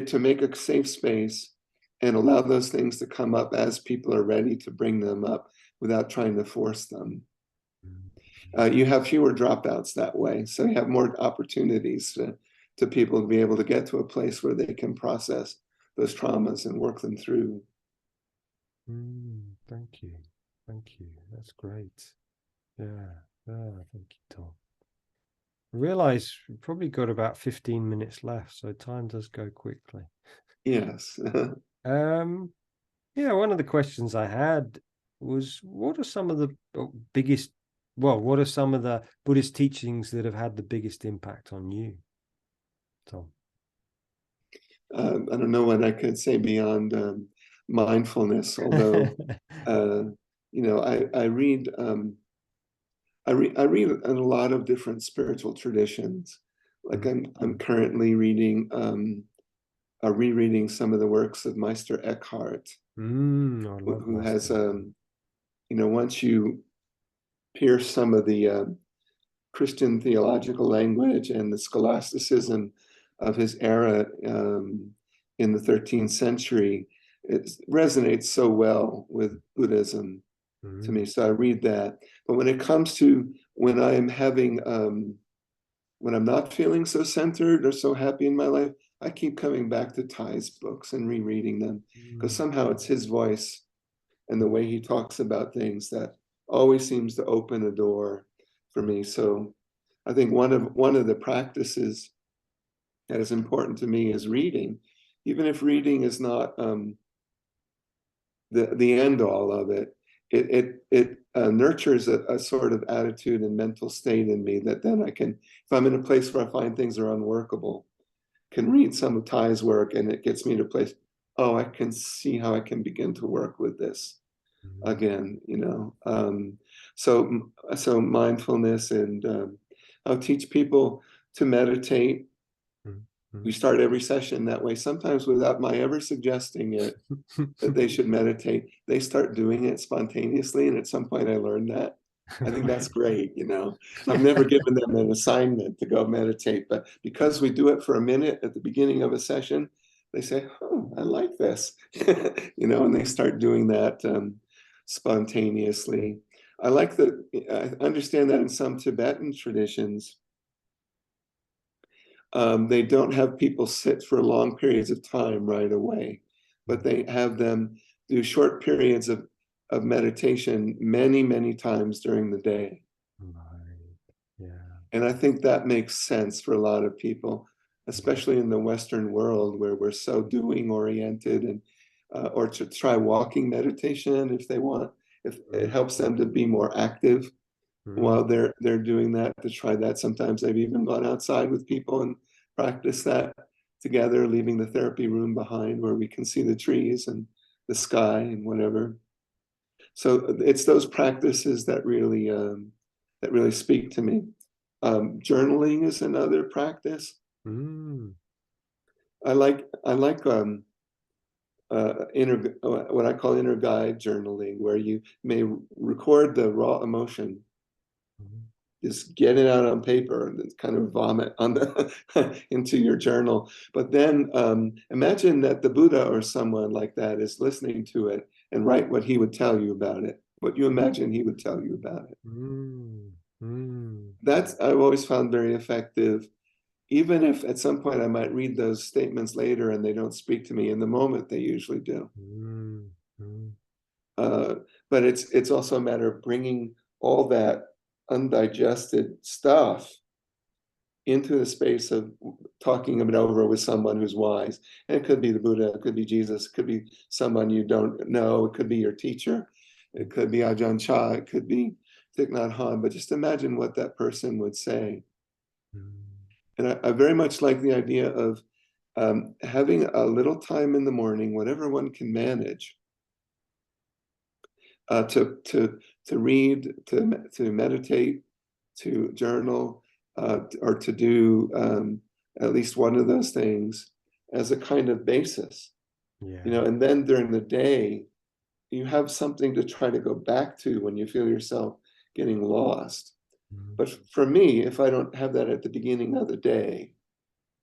to make a safe space and allow those things to come up as people are ready to bring them up without trying to force them. You have fewer dropouts that way, so you have more opportunities to people to be able to get to a place where they can process those traumas and work them through.
Thank you. That's great. Yeah. Thank you, Tom. I realize we've probably got about 15 minutes left, so time does go quickly.
Yes.
Yeah, one of the questions I had was, what are some of the Buddhist teachings that have had the biggest impact on you, Tom?
I don't know what I could say beyond mindfulness, although I read in a lot of different spiritual traditions. Like I'm currently reading rereading some of the works of Meister Eckhart, who has once you pierce some of the Christian theological language and the scholasticism of his era in the 13th century, it resonates so well with Buddhism to me. So I read that. But when it comes to when I'm having, when I'm not feeling so centered or so happy in my life, I keep coming back to Thay's books and rereading them, because somehow it's his voice and the way he talks about things that always seems to open a door for me. So I think one of the practices that is important to me is reading, even if reading is not the end all of it. It nurtures a sort of attitude and mental state in me that then I can, if I'm in a place where I find things are unworkable, can read some of Thay's work, and it gets me to a place, oh, I can see how I can begin to work with this again, you know. So mindfulness, and I'll teach people to meditate. We start every session that way, sometimes without my ever suggesting it, that they should meditate. They start doing it spontaneously, and at some point I learned that. I think that's great, you know. I've never given them an assignment to go meditate, but because we do it for a minute at the beginning of a session, they say, oh, I like this, you know, and they start doing that spontaneously. I understand that in some Tibetan traditions, they don't have people sit for long periods of time right away, but they have them do short periods of meditation many, many times during the day.
Right. Yeah.
And I think that makes sense for a lot of people, especially in the Western world where we're so doing oriented, and or to try walking meditation if they want, if it helps them to be more active while they're doing that, to try that. Sometimes they've even gone outside with people and practiced that together, leaving the therapy room behind where we can see the trees and the sky and whatever. So it's those practices that really speak to me. Journaling is another practice. I like what I call inner guide journaling, where you may record the raw emotion, just get it out on paper and kind of vomit on into your journal. But then imagine that the Buddha or someone like that is listening to it, and write what he would tell you about it, what you imagine he would tell you about it. That's, I've always found very effective, even if at some point I might read those statements later and they don't speak to me. In the moment, they usually do. But it's also a matter of bringing all that undigested stuff into the space of talking it over with someone who's wise. And it could be the Buddha, it could be Jesus, it could be someone you don't know, it could be your teacher, it could be Ajahn Chah, it could be Thich Nhat Hahn, but just imagine what that person would say. And I very much like the idea of having a little time in the morning, whatever one can manage, to read, to meditate, to journal, or to do at least one of those things as a kind of basis. You know, and then during the day, you have something to try to go back to when you feel yourself getting lost. But for me, if I don't have that at the beginning of the day,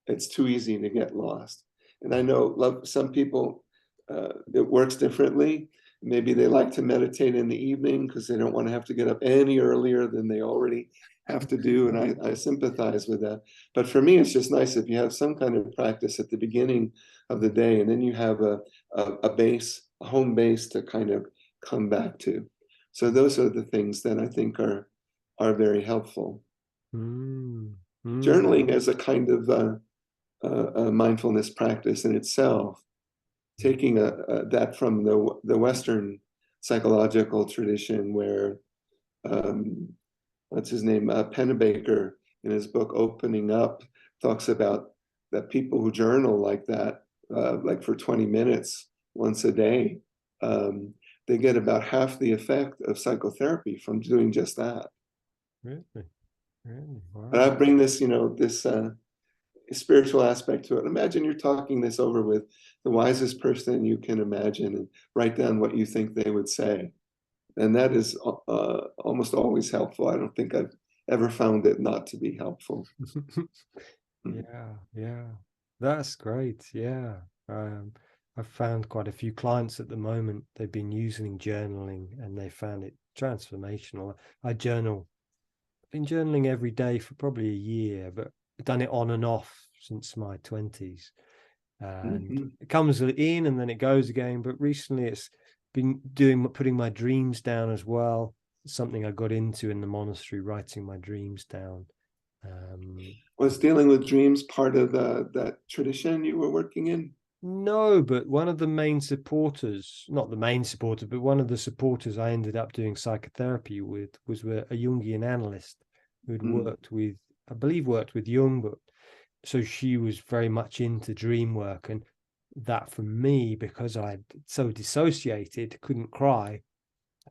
it's too easy to get lost. And I know some people, it works differently. Maybe they like to meditate in the evening because they don't want to have to get up any earlier than they already have to do. And I sympathize with that. But for me, it's just nice if you have some kind of practice at the beginning of the day, and then you have a base, a home base to kind of come back to. So those are the things that I think are very helpful. Journaling as a kind of a mindfulness practice in itself, taking that from the Western psychological tradition, where what's his name, Pennebaker, in his book Opening Up, talks about that people who journal like that, like for 20 minutes once a day, they get about half the effect of psychotherapy from doing just that.
Really? Wow.
But I bring this, you know, this spiritual aspect to it. Imagine you're talking this over with the wisest person you can imagine, and write down what you think they would say. And that is almost always helpful. I don't think I've ever found it not to be helpful.
Yeah, that's great. Yeah. I've found quite a few clients at the moment, they've been using journaling and they found it transformational. I've been journaling every day for probably a year, but I've done it on and off since my 20s. And it comes in and then it goes again. But recently it's been putting my dreams down as well. It's something I got into in the monastery, writing my dreams down.
Was dealing with dreams part of that tradition you were working in?
No, but one of the main supporters, not the main supporter, but one of the supporters I ended up doing psychotherapy with was a Jungian analyst who'd worked with, I believe, worked with Jung, but so she was very much into dream work. And that for me, because I'd so dissociated, couldn't cry,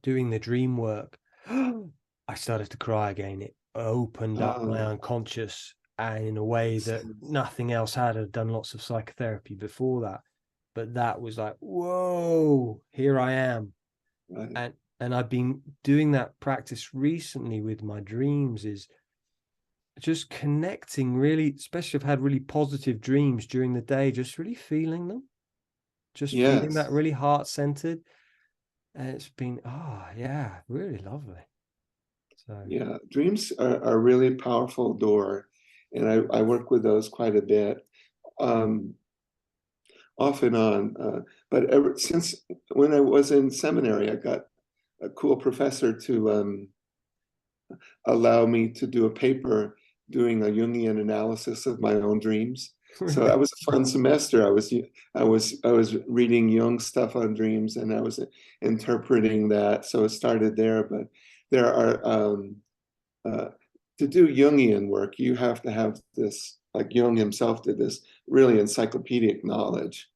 doing the dream work, I started to cry again. It opened up my unconscious, and in a way that nothing else had. I'd done lots of psychotherapy before that, but that was like, whoa, here I am.
Right.
And I've been doing that practice recently with my dreams, is just connecting really, especially if I've had really positive dreams during the day, just really feeling them, just feeling
Yes.
that really heart-centered. And it's been, yeah, really lovely. So
Yeah, dreams are a really powerful door, and I work with those quite a bit, off and on. But ever since when I was in seminary, I got a cool professor to allow me to do a paper doing a Jungian analysis of my own dreams. So that was a fun semester. I was reading Jung stuff on dreams, and I was interpreting that. So it started there. But there are to do Jungian work, you have to have this, like Jung himself did this, really encyclopedic knowledge,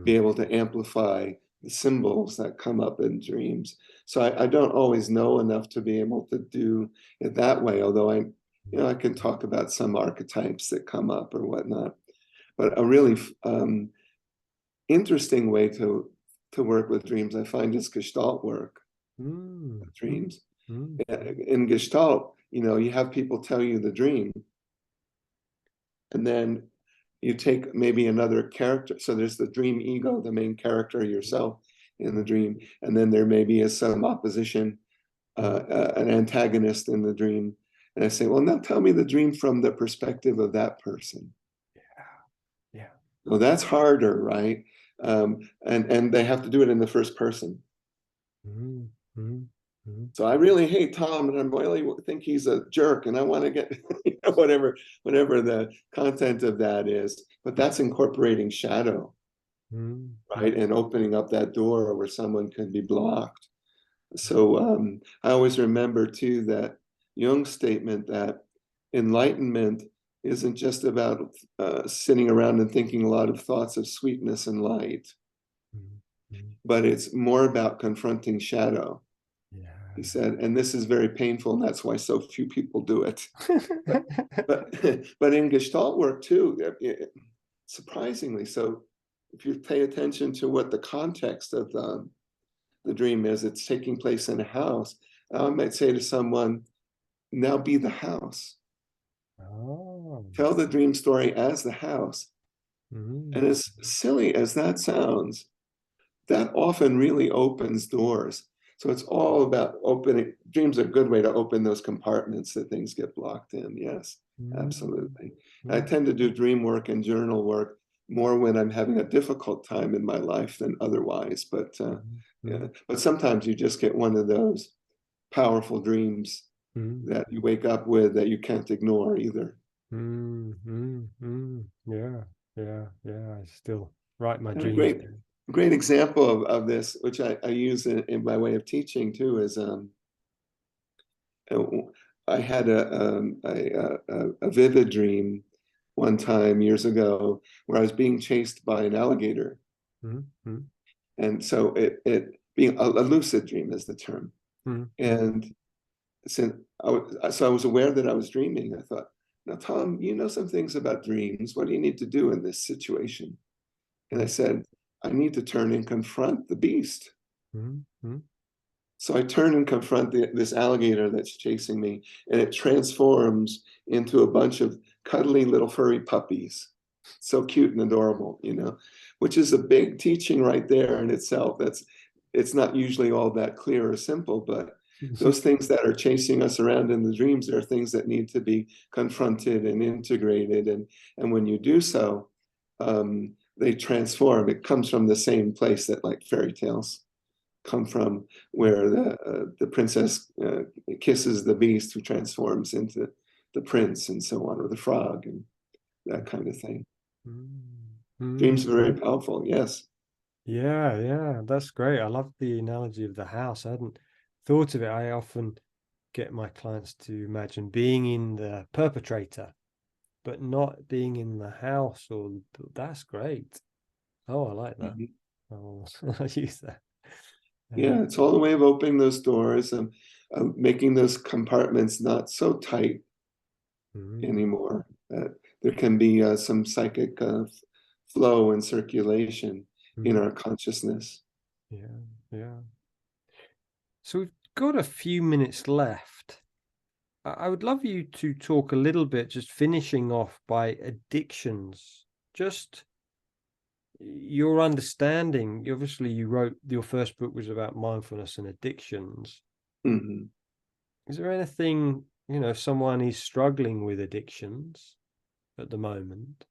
be able to amplify the symbols that come up in dreams. So I don't always know enough to be able to do it that way, although I can talk about some archetypes that come up or whatnot. But a really interesting way to work with dreams, I find, is Gestalt work with dreams. In Gestalt, you have people tell you the dream, and then you take maybe another character. So there's the dream ego, the main character, yourself in the dream, and then there maybe is some opposition, an antagonist in the dream. And I say, well, now tell me the dream from the perspective of that person.
Yeah.
Well, that's harder, right? And they have to do it in the first person. So I really hate Tom, and I really think he's a jerk, and I want to get whatever the content of that is. But that's incorporating shadow, right, and opening up that door where someone can be blocked. So I always remember too that Jung's statement that enlightenment isn't just about sitting around and thinking a lot of thoughts of sweetness and light, but it's more about confronting shadow.
Yeah.
He said, and this is very painful, and that's why so few people do it. But in Gestalt work too, surprisingly, so if you pay attention to what the context of the dream is, it's taking place in a house. I might say to someone, now be the house. Tell the dream story as the house. And as silly as that sounds, that often really opens doors. So it's all about opening. Dreams are a good way to open those compartments that things get blocked in. Yes, absolutely. I tend to do dream work and journal work more when I'm having a difficult time in my life than otherwise. But yeah, but sometimes you just get one of those powerful dreams that you wake up with that you can't ignore either.
Yeah. I still write my
And a
dreams.
great example of this, which I use in my way of teaching too, is I had a vivid dream one time years ago where I was being chased by an alligator. And so it being a lucid dream is the term. And since I was aware that I was dreaming, I thought, now, Tom, you know some things about dreams. What do you need to do in this situation? And I said, I need to turn and confront the beast. So I turn and confront this alligator that's chasing me, and it transforms into a bunch of cuddly little furry puppies. So cute and adorable, which is a big teaching right there in itself. It's not usually all that clear or simple, but those things that are chasing us around in the dreams are things that need to be confronted and integrated. And when you do so, they transform. It comes from the same place that like fairy tales come from, where the princess kisses the beast who transforms into the prince and so on, or the frog and that kind of thing. Dreams are very
Mm.
powerful. Yes.
Yeah, yeah, that's great. I love the analogy of the house. I hadn't thought of it. I often get my clients to imagine being in the perpetrator, but not being in the house. Or that's great. Oh, I like that.
Mhm.
I'll use that.
Yeah, it's all a way of opening those doors and making those compartments not so tight
Mm,
anymore. There can be some psychic flow and circulation in
mm,
our consciousness.
yeah, yeah. So we've got a few minutes left. I would love you to talk a little bit, just finishing off by addictions. Just your understanding. Obviously, you wrote your first book was about mindfulness and addictions.
Mhm.
Is there anything, if someone is struggling with addictions at the moment,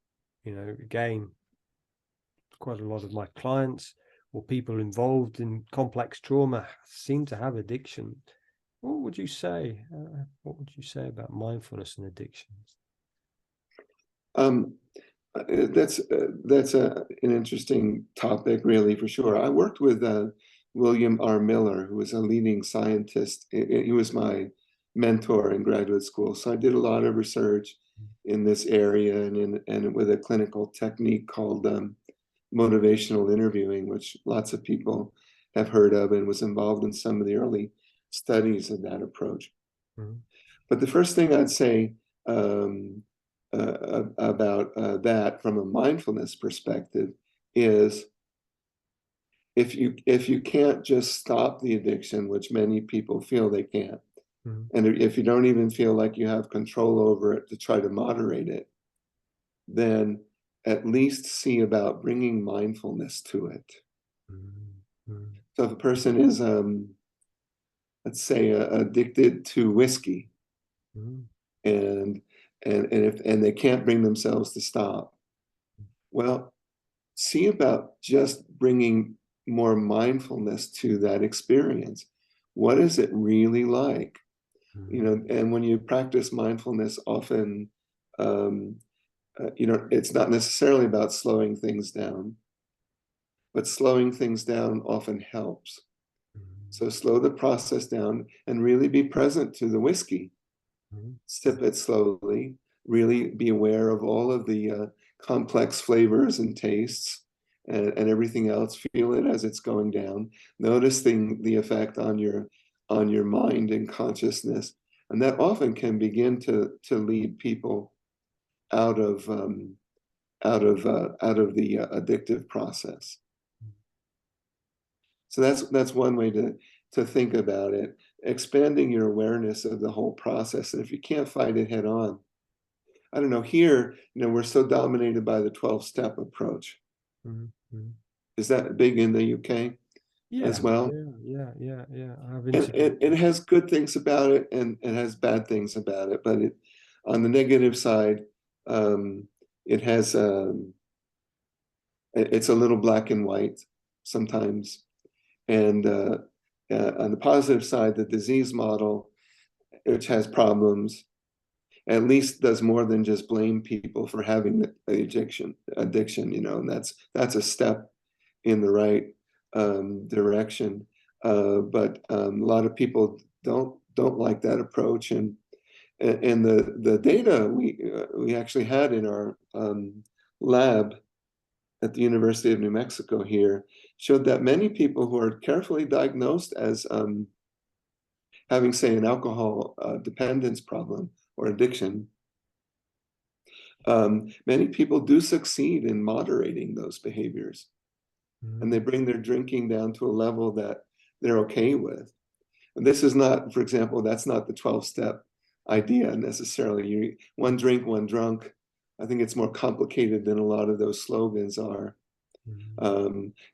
again, quite a lot of my clients or people involved in complex trauma seem to have addiction. What would you say? What would you say about mindfulness and addictions?
Um, that's an interesting topic, really, for sure. I worked with William R. Miller, who was a leading scientist. He was my mentor in graduate school, so I did a lot of research in this area and with a clinical technique called motivational interviewing, which lots of people have heard of, and was involved in some of the early studies of that approach.
Mm-hmm.
But the first thing I'd say um, about that from a mindfulness perspective is if you can't just stop the addiction, which many people feel they can't,
Mm-hmm.
and if you don't even feel like you have control over it to try to moderate it, then at least see about bringing mindfulness to it.
Mm-hmm.
So if a person is, let's say, addicted to whiskey,
Mm-hmm.
and and they can't bring themselves to stop, well, see about just bringing more mindfulness to that experience. What is it really like? And when you practice mindfulness, often, um, it's not necessarily about slowing things down, but slowing things down often helps. So slow the process down and really be present to the whiskey.
Mm-hmm.
Sip it slowly, really be aware of all of the complex flavors and tastes and everything else. Feel it as it's going down. Notice the effect on your mind and consciousness. And that often can begin to lead people out of out of the addictive process. So that's one way to think about it, expanding your awareness of the whole process. And if you can't fight it head on, I don't know, here, we're so dominated by the 12-step approach.
Mm-hmm.
Is that big in the UK as
Yeah,
well?
yeah. I've
And
interviewed.
it has good things about it and it has bad things about it. But on the negative side, um, it has it's a little black and white sometimes. And on the positive side, the disease model, which has problems, at least does more than just blame people for having the addiction, and that's a step in the right direction. But a lot of people don't like that approach, and the data we actually had in our lab at the University of New Mexico here showed that many people who are carefully diagnosed as having, say, an alcohol dependence problem or addiction, many people do succeed in moderating those behaviors, and they
Mm-hmm.
bring their drinking down to a level that they're okay with. And this is not, for example, that's not the 12-step idea necessarily. One drink, one drunk. I think it's more complicated than a lot of those slogans are.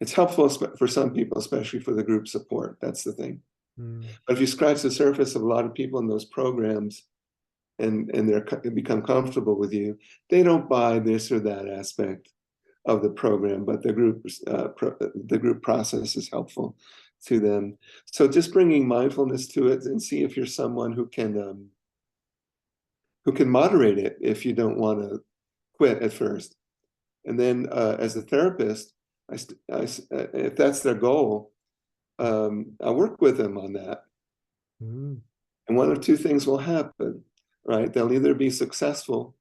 It's helpful for some people, especially for the group support. That's the thing.
Mm-hmm.
But if you scratch the surface of a lot of people in those programs, and they become comfortable with you, they don't buy this or that aspect of the program, but the group process is helpful to them. So just bringing mindfulness to it and see if you're someone who can moderate it if you don't want to quit at first. And then as a therapist, if that's their goal, I work with them on that.
Mm.
And one of two things will happen, right? They'll either be successful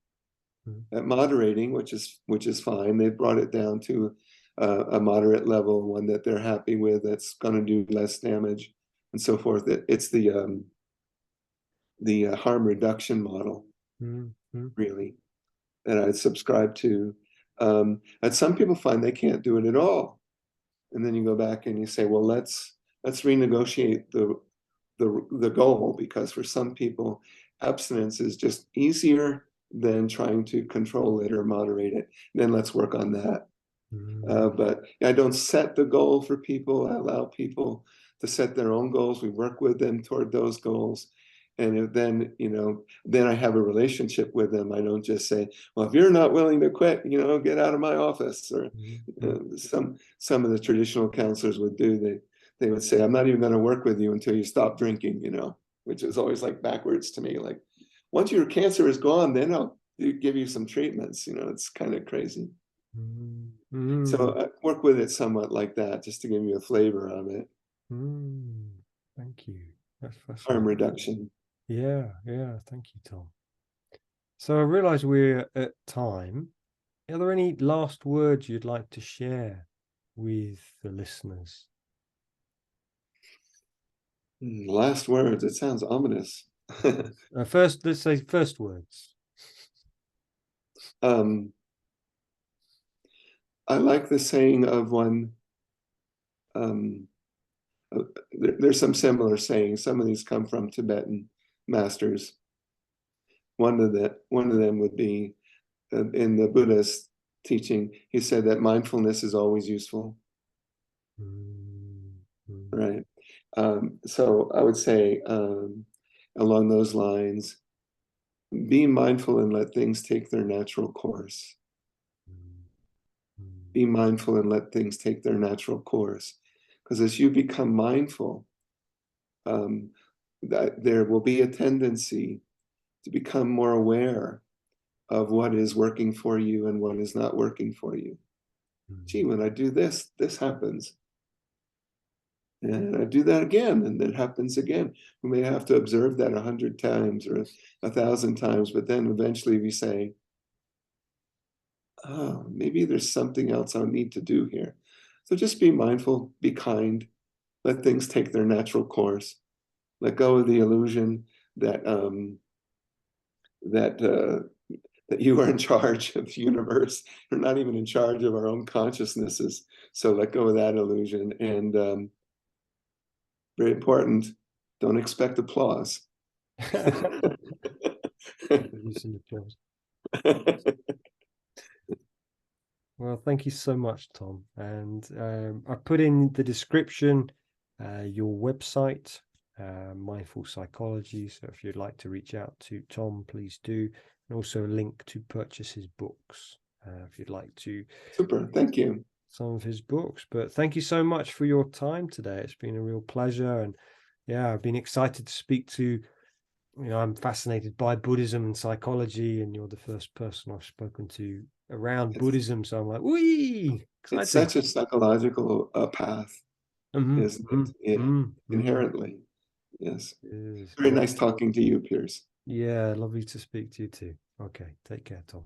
at moderating, which is fine. They've brought it down to a moderate level, one that they're happy with, that's going to do less damage, and so forth. It's the harm reduction model, really, that I subscribe to. And some people find they can't do it at all, and then you go back and you say, well, let's renegotiate the goal, because for some people, abstinence is just easier than trying to control it or moderate it. Then let's work on that. But I don't set the goal for people. I allow people to set their own goals. We work with them toward those goals. And then, then I have a relationship with them. I don't just say, well, if you're not willing to quit, get out of my office. Or some of the traditional counselors would do. They would say, I'm not even going to work with you until you stop drinking, which is always like backwards to me. Like, once your cancer is gone, then I'll give you some treatments. It's kind of crazy. So I work with it somewhat like that, just to give you a flavor of it.
Thank you. That's
Harm reduction.
Yeah. Thank you, Tom. So I realize we're at time. Are there any last words you'd like to share with the listeners?
Last words. It sounds ominous.
First, let's say first words.
I like the saying of one. There's some similar sayings. Some of these come from Tibetan masters. One of them would be in the Buddhist teaching. He said that mindfulness is always useful. Right. So I would say along those lines, be mindful and let things take their natural course. Be mindful and let things take their natural course. Because as you become mindful, that there will be a tendency to become more aware of what is working for you and what is not working for you. Gee, when I do this, this happens. And I do that again, and it happens again. We may have to observe that 100 times or 1,000 times, but then eventually we say, oh, maybe there's something else I need to do here. So just be mindful, be kind, let things take their natural course. Let go of the illusion that that you are in charge of the universe. We're not even in charge of our own consciousnesses. So let go of that illusion. And very important, don't expect applause.
Well, thank you so much, Tom. And I put in the description your website, Mindful Psychology. So if you'd like to reach out to Tom, please do. And also a link to purchase his books if you'd like to.
Super, thank you.
Some of his books. But thank you so much for your time today. It's been a real pleasure. And yeah, I've been excited to speak to, I'm fascinated by Buddhism and psychology, and you're the first person I've spoken to around Buddhism. So I'm like, wee! Exciting.
It's such a psychological path, isn't it? Inherently. Yes. Very nice talking to you, Piers.
Yeah, lovely to speak to you too. Okay, take care, Tom.